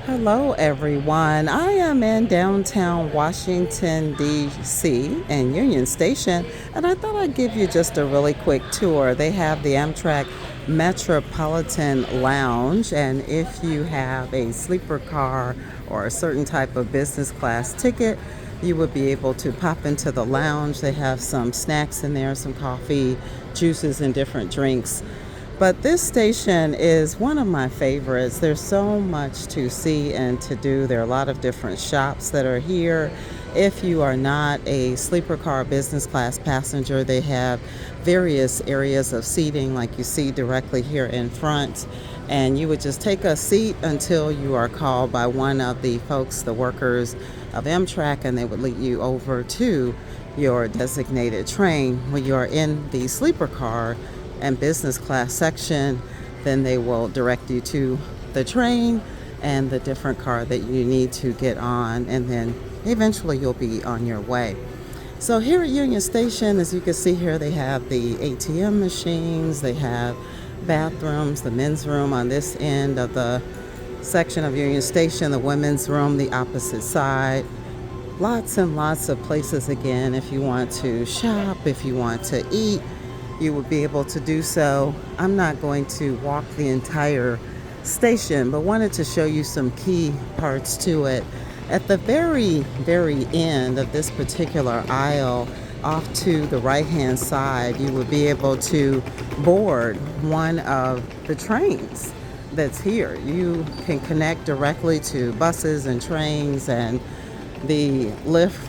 Hello, everyone. I am in downtown Washington, D.C. in Union Station, and I thought I'd give you just a really quick tour. They have the Amtrak Metropolitan Lounge, and if you have a sleeper car or a certain type of business class ticket, you would be able to pop into the lounge. They have some snacks in there, some coffee, juices, and different drinks. But this station is one of my favorites. There's so much to see and to do. There are a lot of different shops that are here. If you are not a sleeper car business class passenger, they have various areas of seating like you see directly here in front. And you would just take a seat until you are called by one of the folks, the workers of Amtrak, and they would lead you over to your designated train. When you are in the sleeper car and business class section, then they will direct you to the train and the different car that you need to get on, and then eventually you'll be on your way. So here at Union Station, as you can see here, they have the ATM machines, they have bathrooms, the men's room on this end of the section of Union Station, the women's room the opposite side. Lots and lots of places again. If you want to shop, if you want to eat, you will be able to do so. I'm not going to walk the entire station, but wanted to show you some key parts to it. At the very end of this particular aisle, off to the right hand side, you will be able to board one of the trains that's here. You can connect directly to buses and trains and the Lyft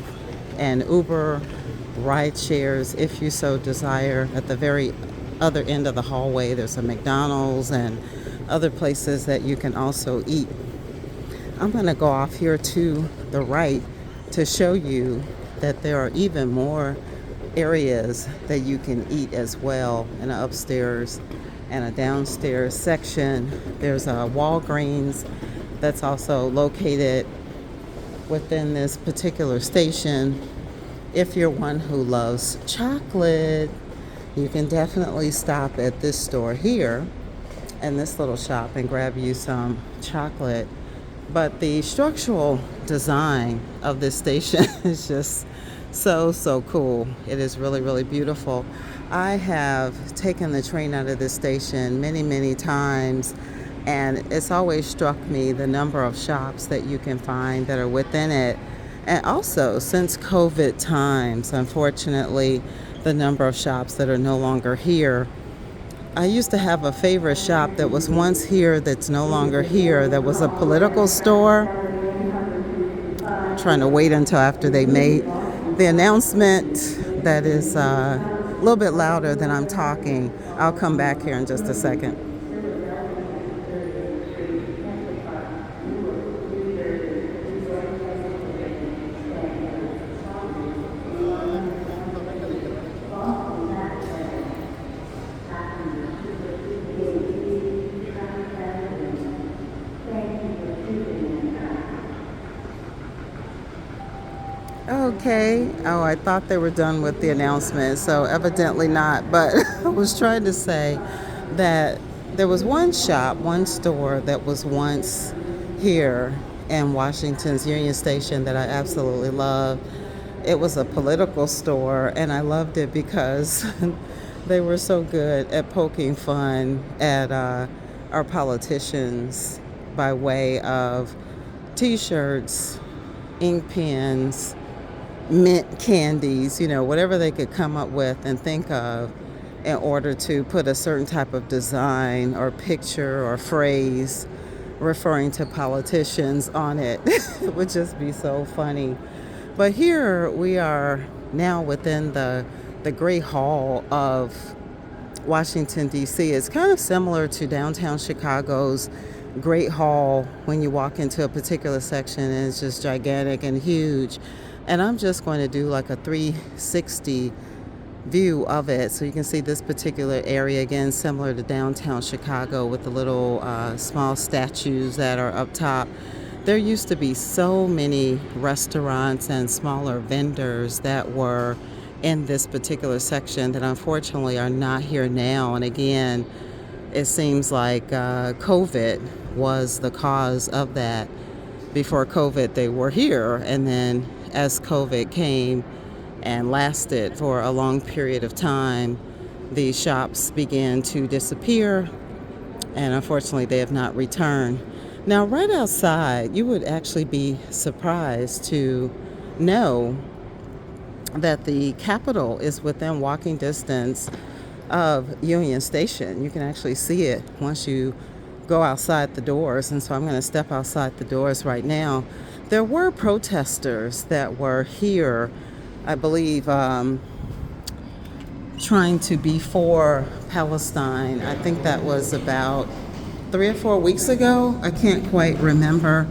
and Uber ride shares if you so desire. At the very other end of the hallway, there's a McDonald's and other places that you can also eat. I'm going to go off here to the right to show you that there are even more areas that you can eat as well, in an upstairs and a downstairs section. There's a Walgreens that's also located within this particular station. If you're one who loves chocolate, you can definitely stop at this store here and this little shop and grab you some chocolate. But the structural design of this station is just so cool. It is really beautiful. I have taken the train out of this station many times, and it's always struck me the number of shops that you can find that are within it. And also, since COVID times, unfortunately, the number of shops that are no longer here. I used to have a favorite shop that was once here that's no longer here. That was a political store. I'm trying to wait until after they made the announcement. That is a little bit louder than I'm talking. I'll come back here in just a second. Okay. Oh, I thought they were done with the announcement, so evidently not. But I was trying to say that there was one shop, one store that was once here in Washington's Union Station that I absolutely loved. It was a political store, and I loved it because they were so good at poking fun at our politicians by way of t-shirts, ink pens, mint candies, whatever they could come up with and think of in order to put a certain type of design or picture or phrase referring to politicians on it. It would just be so funny. But here we are now within the Great Hall of Washington, D.C. It's kind of similar to downtown Chicago's Great Hall when you walk into a particular section, and it's just gigantic and huge. And I'm just going to do like a 360 view of it so you can see this particular area again, similar to downtown Chicago with the little small statues that are up top. There used to be so many restaurants and smaller vendors that were in this particular section that unfortunately are not here now. And again, it seems like COVID was the cause of that. Before COVID, they were here, and then as COVID came and lasted for a long period of time, these shops began to disappear, and unfortunately, they have not returned. Now, right outside, you would actually be surprised to know that the Capitol is within walking distance of Union Station. You can actually see it once you go outside the doors, and so I'm going to step outside the doors right now. There were protesters that were here, I believe, trying to be for Palestine. I think that was about 3 or 4 weeks ago. I can't quite remember,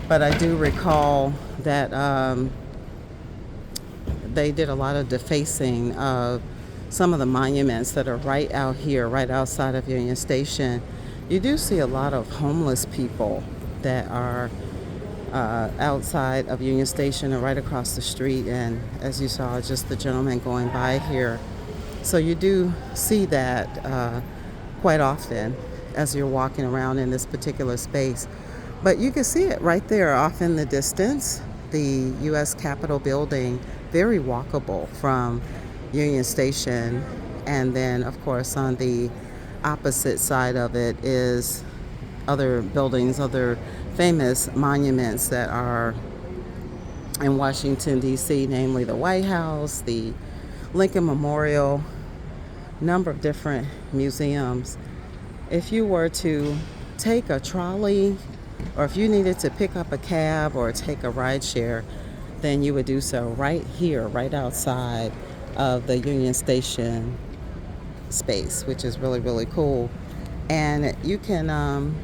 but I do recall that they did a lot of defacing of some of the monuments that are right out here, right outside of Union Station. You do see a lot of homeless people that are outside of Union Station and right across the street. And as you saw, just the gentleman going by here. So you do see that quite often as you're walking around in this particular space. But you can see it right there off in the distance, the U.S. Capitol building, very walkable from Union Station. And then, of course, on the opposite side of it is other buildings, other famous monuments that are in Washington, D.C., namely the White House, the Lincoln Memorial, number of different museums. If you were to take a trolley, or if you needed to pick up a cab or take a ride share, then you would do so right here, right outside of the Union Station space, which is really, really cool. And you can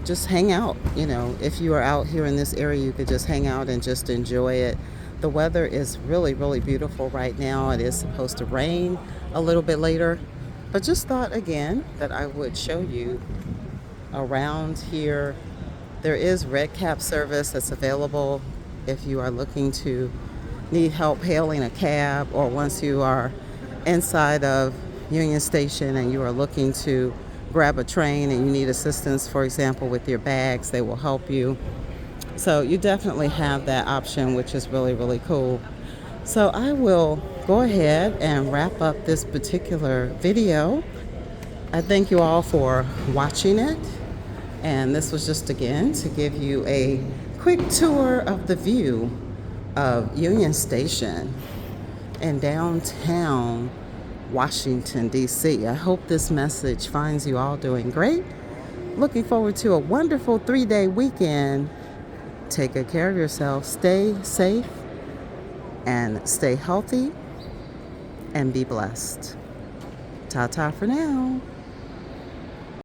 just hang out. You know, if you are out here in this area, you could just hang out and just enjoy it. The weather is really, really beautiful right now. It is supposed to rain a little bit later, but just thought again that I would show you around here. There is red cab service that's available if you are looking to need help hailing a cab, or once you are inside of Union Station and you are looking to grab a train and you need assistance, for example, with your bags, they will help you. So you definitely have that option, which is really, really cool. So I will go ahead and wrap up this particular video. I thank you all for watching it. And this was just, again, to give you a quick tour of the view of Union Station in downtown Washington, D.C. I hope this message finds you all doing great. Looking forward to a wonderful 3-day weekend. Take good care of yourself. Stay safe and stay healthy and be blessed. Ta-ta for now.